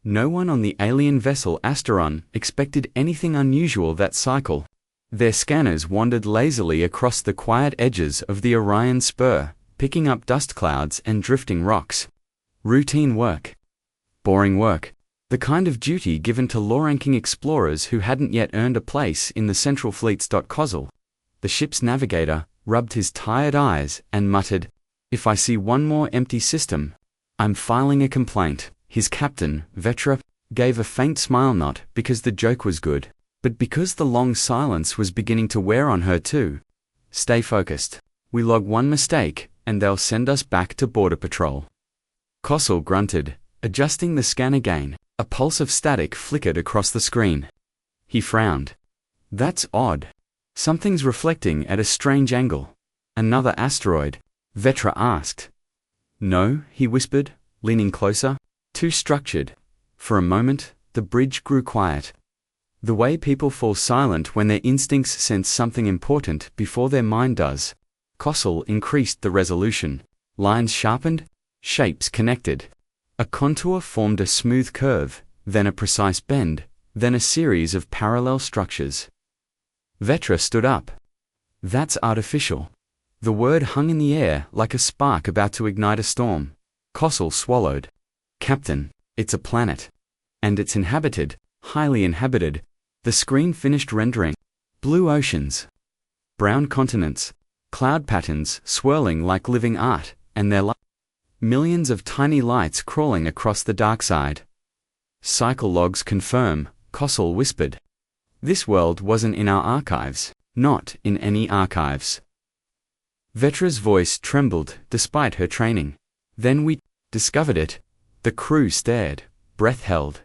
No one on the alien vessel Asteron expected anything unusual that cycle. Their scanners wandered lazily across the quiet edges of the Orion Spur, picking up dust clouds and drifting rocks. Routine work. Boring work. The kind of duty given to low-ranking explorers who hadn't yet earned a place in the Central Fleet's. Kozel, the ship's navigator, rubbed his tired eyes and muttered, "If I see one more empty system, I'm filing a complaint." His captain, Vetra, gave a faint smile, not because the joke was good, but because the long silence was beginning to wear on her too. "Stay focused. We log one mistake, and they'll send us back to Border Patrol." Kozel grunted, adjusting the scan again. A pulse of static flickered across the screen. He frowned. "That's odd. Something's reflecting at a strange angle." "Another asteroid?" Vetra asked. "No," he whispered, leaning closer. "Too structured." For a moment, the bridge grew quiet. The way people fall silent when their instincts sense something important before their mind does. Kozel increased the resolution. Lines sharpened, shapes connected. A contour formed a smooth curve, then a precise bend, then a series of parallel structures. Vetra stood up. "That's artificial." The word hung in the air like a spark about to ignite a storm. Kozel swallowed. "Captain, it's a planet. And it's inhabited, highly inhabited." The screen finished rendering. Blue oceans. Brown continents. Cloud patterns swirling like living art, and their millions of tiny lights crawling across the dark side. "Cycle logs confirm," Kozel whispered. "This world wasn't in our archives. Not in any archives." Vetra's voice trembled despite her training. "Then we discovered it." The crew stared, breath held.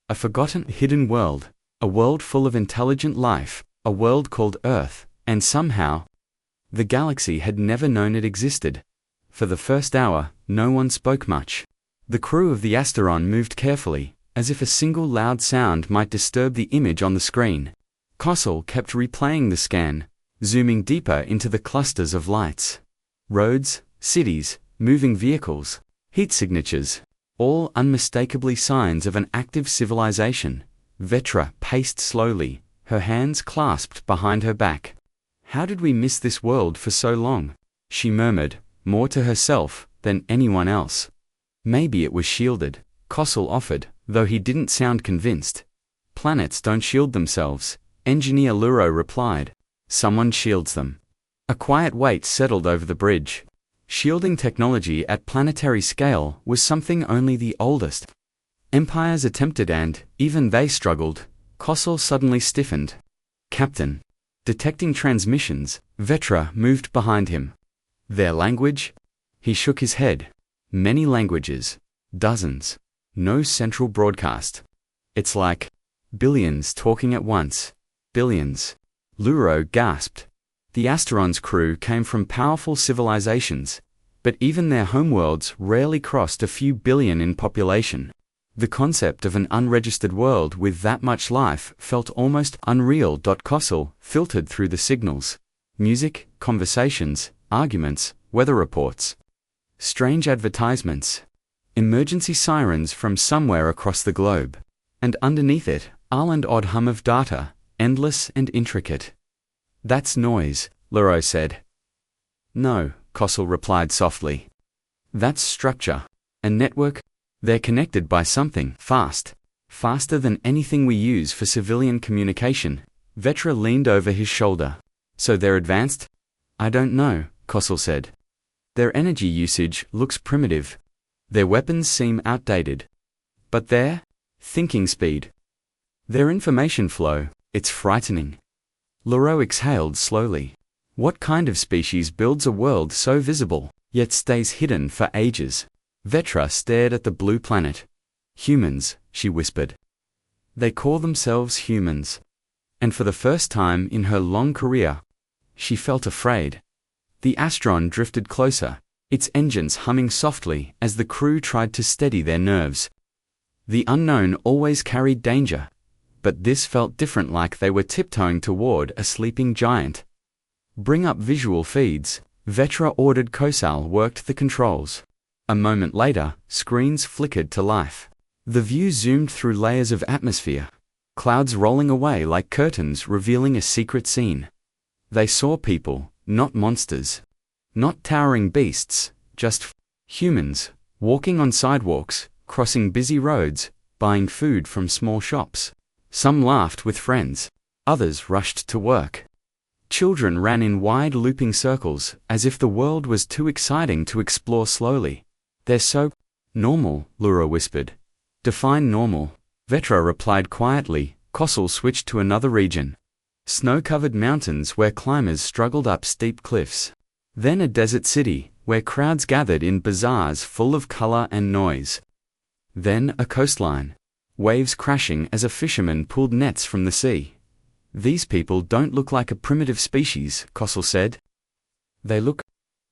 A forgotten, hidden world. A world full of intelligent life. A world called Earth, and somehow the galaxy had never known it existed. For the first hour, no one spoke much. The crew of the Asteron moved carefully, as if a single loud sound might disturb the image on the screen. Kozel kept replaying the scan, zooming deeper into the clusters of lights. Roads, cities, moving vehicles, heat signatures, all unmistakably signs of an active civilization. Vetra paced slowly, her hands clasped behind her back. "How did we miss this world for so long?" she murmured, more to herself than anyone else. "Maybe it was shielded," Kozel offered, though he didn't sound convinced. "Planets don't shield themselves," Engineer Luro replied. "Someone shields them." A quiet weight settled over the bridge. Shielding technology at planetary scale was something only the oldest empires attempted, and even they struggled. Kozel suddenly stiffened. "Captain." Detecting transmissions, Vetra moved behind him. "Their language?" He shook his head. "Many languages. Dozens. No central broadcast. It's like billions talking at once. Billions." Luro gasped. The Asteron's crew came from powerful civilizations, but even their homeworlds rarely crossed a few billion in population. The concept of an unregistered world with that much life felt almost unreal. Kozel filtered through the signals. Music, conversations, arguments, weather reports. Strange advertisements. Emergency sirens from somewhere across the globe. And underneath it, and odd hum of data, endless and intricate. "That's noise," Luro said. "No," Kozel replied softly. "That's structure. A network. They're connected by something fast. Faster than anything we use for civilian communication." Vetra leaned over his shoulder. "So they're advanced?" "I don't know," Kozel said. "Their energy usage looks primitive. Their weapons seem outdated. But their thinking speed, their information flow, it's frightening." Luro exhaled slowly. What kind of species builds a world so visible, yet stays hidden for ages? Vetra stared at the blue planet. "Humans," she whispered. "They call themselves humans." And for the first time in her long career, she felt afraid. The Astron drifted closer, its engines humming softly as the crew tried to steady their nerves. The unknown always carried danger, but this felt different, like they were tiptoeing toward a sleeping giant. "Bring up visual feeds," Vetra ordered. Kozel worked the controls. A moment later, screens flickered to life. The view zoomed through layers of atmosphere, clouds rolling away like curtains revealing a secret scene. They saw people, not monsters. Not towering beasts, just humans, walking on sidewalks, crossing busy roads, buying food from small shops. Some laughed with friends. Others rushed to work. Children ran in wide looping circles, as if the world was too exciting to explore slowly. They're so normal, Lura whispered. Define normal. Vetra replied quietly. Kossel switched to another region. Snow-covered mountains where climbers struggled up steep cliffs. Then a desert city, where crowds gathered in bazaars full of color and noise. Then a coastline. Waves crashing as a fisherman pulled nets from the sea. These people don't look like a primitive species, Kossel said. They look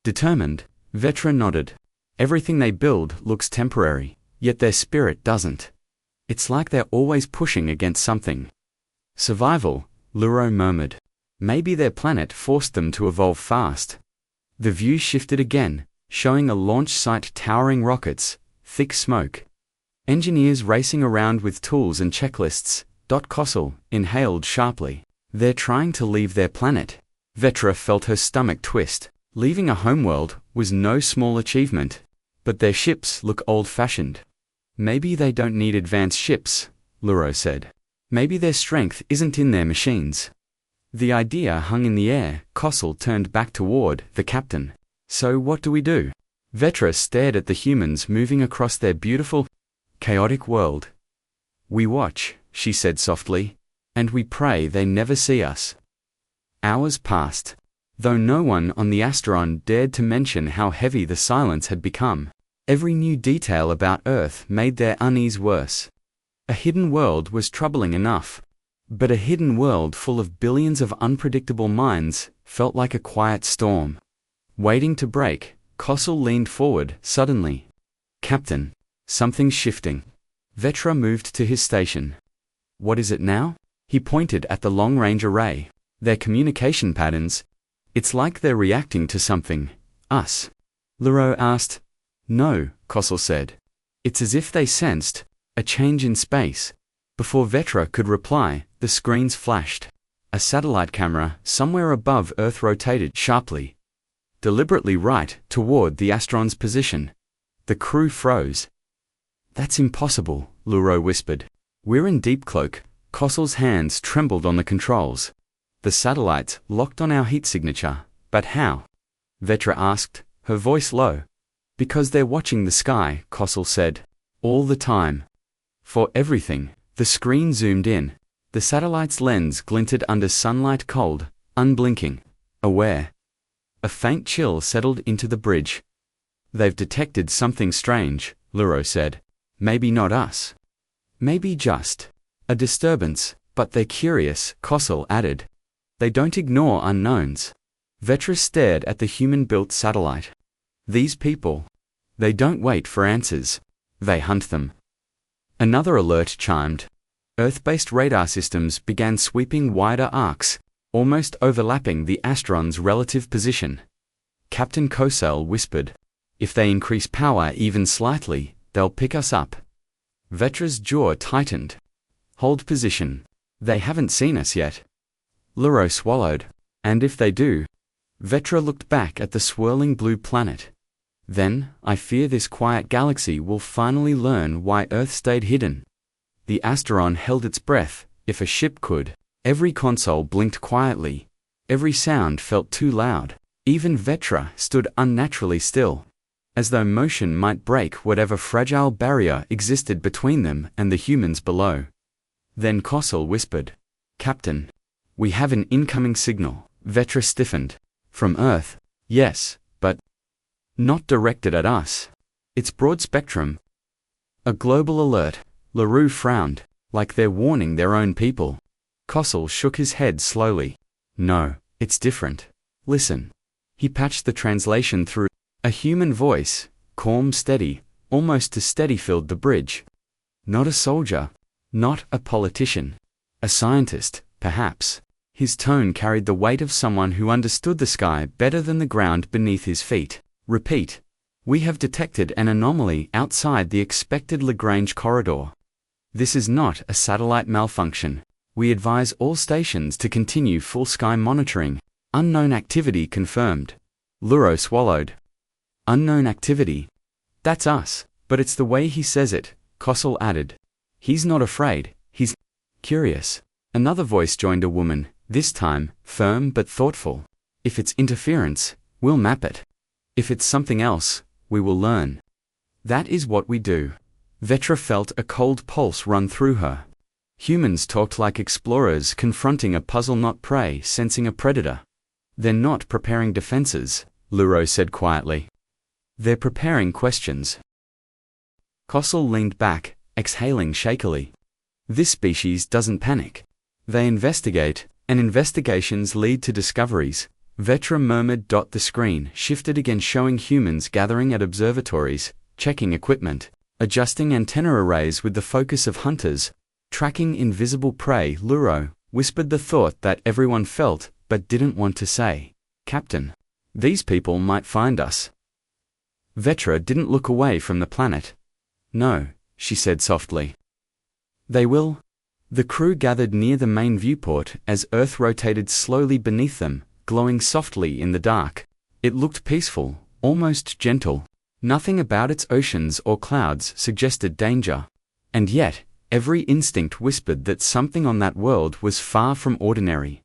determined. Vetra nodded. Everything they build looks temporary, yet their spirit doesn't. It's like they're always pushing against something. Survival, Luro murmured. Maybe their planet forced them to evolve fast. The view shifted again, showing a launch site towering rockets, thick smoke. Engineers racing around with tools and checklists. Kossel inhaled sharply. They're trying to leave their planet. Vetra felt her stomach twist. Leaving a homeworld was no small achievement. But their ships look old-fashioned. Maybe they don't need advanced ships, Luro said. Maybe their strength isn't in their machines. The idea hung in the air. Kossel turned back toward the captain. So what do we do? Vetra stared at the humans moving across their beautiful, chaotic world. We watch, she said softly, and we pray they never see us. Hours passed. Though no one on the Asteron dared to mention how heavy the silence had become, every new detail about Earth made their unease worse. A hidden world was troubling enough, but a hidden world full of billions of unpredictable minds felt like a quiet storm. Waiting to break, Kossel leaned forward suddenly. Captain, something's shifting. Vetra moved to his station. What is it now? He pointed at the long-range array. Their communication patterns. It's like they're reacting to something. Us. Luro asked. No, Kossel said. It's as if they sensed a change in space. Before Vetra could reply, the screens flashed. A satellite camera somewhere above Earth rotated sharply, deliberately right toward the Astron's position. The crew froze. That's impossible, Luro whispered. We're in deep cloak. Kossel's hands trembled on the controls. The satellites locked on our heat signature. But how? Vetra asked, her voice low. Because they're watching the sky, Kossel said. All the time. For everything. The screen zoomed in. The satellite's lens glinted under sunlight, cold, unblinking, aware. A faint chill settled into the bridge. They've detected something strange, Luro said. Maybe not us. Maybe just a disturbance, but they're curious, Kossel added. They don't ignore unknowns. Vetra stared at the human-built satellite. These people. They don't wait for answers. They hunt them. Another alert chimed. Earth-based radar systems began sweeping wider arcs, almost overlapping the Astron's relative position. Captain Kossel whispered. If they increase power even slightly, they'll pick us up. Vetra's jaw tightened. Hold position. They haven't seen us yet. Luro swallowed. And if they do? Vetra looked back at the swirling blue planet. Then, I fear this quiet galaxy will finally learn why Earth stayed hidden. The Asteron held its breath, if a ship could. Every console blinked quietly. Every sound felt too loud. Even Vetra stood unnaturally still, as though motion might break whatever fragile barrier existed between them and the humans below. Then Kossel whispered. Captain. We have an incoming signal. Vetra stiffened. From Earth. Yes, but not directed at us. It's broad spectrum. A global alert. LaRue frowned, like they're warning their own people. Kossel shook his head slowly. No, it's different. Listen. He patched the translation through. A human voice, calm, steady, almost too steady, filled the bridge. Not a soldier. Not a politician. A scientist, perhaps. His tone carried the weight of someone who understood the sky better than the ground beneath his feet. Repeat. We have detected an anomaly outside the expected Lagrange corridor. This is not a satellite malfunction. We advise all stations to continue full sky monitoring. Unknown activity confirmed. Luro swallowed. Unknown activity? That's us, but it's the way he says it, Kossel added. He's not afraid, he's curious. Another voice joined a woman, this time, firm but thoughtful. If it's interference, we'll map it. If it's something else, we will learn. That is what we do. Vetra felt a cold pulse run through her. Humans talked like explorers confronting a puzzle, not prey sensing a predator. They're not preparing defenses, Luro said quietly. They're preparing questions. Kossel leaned back, exhaling shakily. This species doesn't panic. They investigate, and investigations lead to discoveries. Vetra murmured. The screen shifted again, showing humans gathering at observatories, checking equipment, adjusting antenna arrays with the focus of hunters, tracking invisible prey. Luro whispered the thought that everyone felt but didn't want to say. Captain, these people might find us. Vetra didn't look away from the planet. No, she said softly. They will. The crew gathered near the main viewport as Earth rotated slowly beneath them, glowing softly in the dark. It looked peaceful, almost gentle. Nothing about its oceans or clouds suggested danger. And yet, every instinct whispered that something on that world was far from ordinary.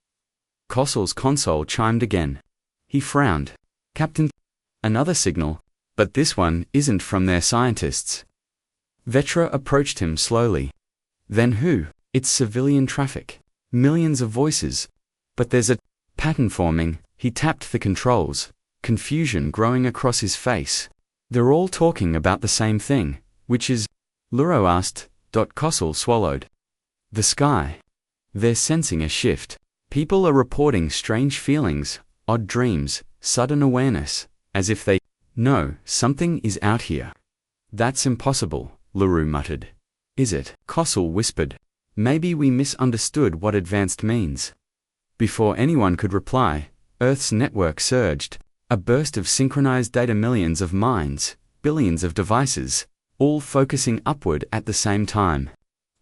Kossel's console chimed again. He frowned. Captain, another signal, but this one isn't from their scientists. Vetra approached him slowly. Then who? It's civilian traffic. Millions of voices. But there's a pattern forming. He tapped the controls, confusion growing across his face. They're all talking about the same thing, which is, Luro asked. Kossel swallowed. The sky. They're sensing a shift. People are reporting strange feelings, odd dreams, sudden awareness, as if they know something is out here. That's impossible, Luro muttered. Is it? Kossel whispered. Maybe we misunderstood what advanced means. Before anyone could reply, Earth's network surged. A burst of synchronized data, millions of minds, billions of devices, all focusing upward at the same time.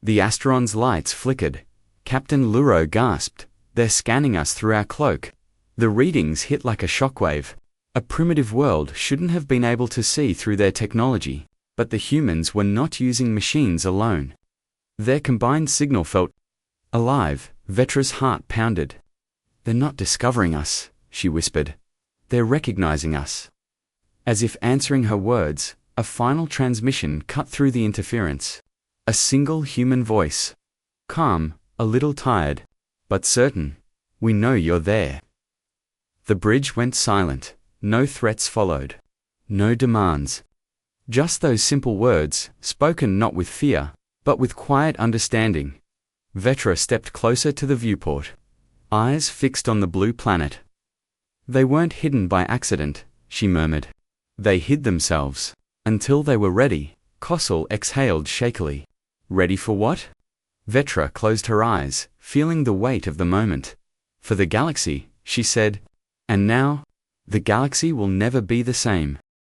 The Asteron's lights flickered. Captain Luro gasped. They're scanning us through our cloak. The readings hit like a shockwave. A primitive world shouldn't have been able to see through their technology, but the humans were not using machines alone. Their combined signal felt alive. Vetra's heart pounded. They're not discovering us, she whispered. They're recognizing us. As if answering her words, a final transmission cut through the interference. A single human voice. Calm, a little tired, but certain. We know you're there. The bridge went silent. No threats followed. No demands. Just those simple words, spoken not with fear, but with quiet understanding. Vetra stepped closer to the viewport, eyes fixed on the blue planet. They weren't hidden by accident, she murmured. They hid themselves. Until they were ready. Kossel exhaled shakily. Ready for what? Vetra closed her eyes, feeling the weight of the moment. For the galaxy, she said. And now? The galaxy will never be the same.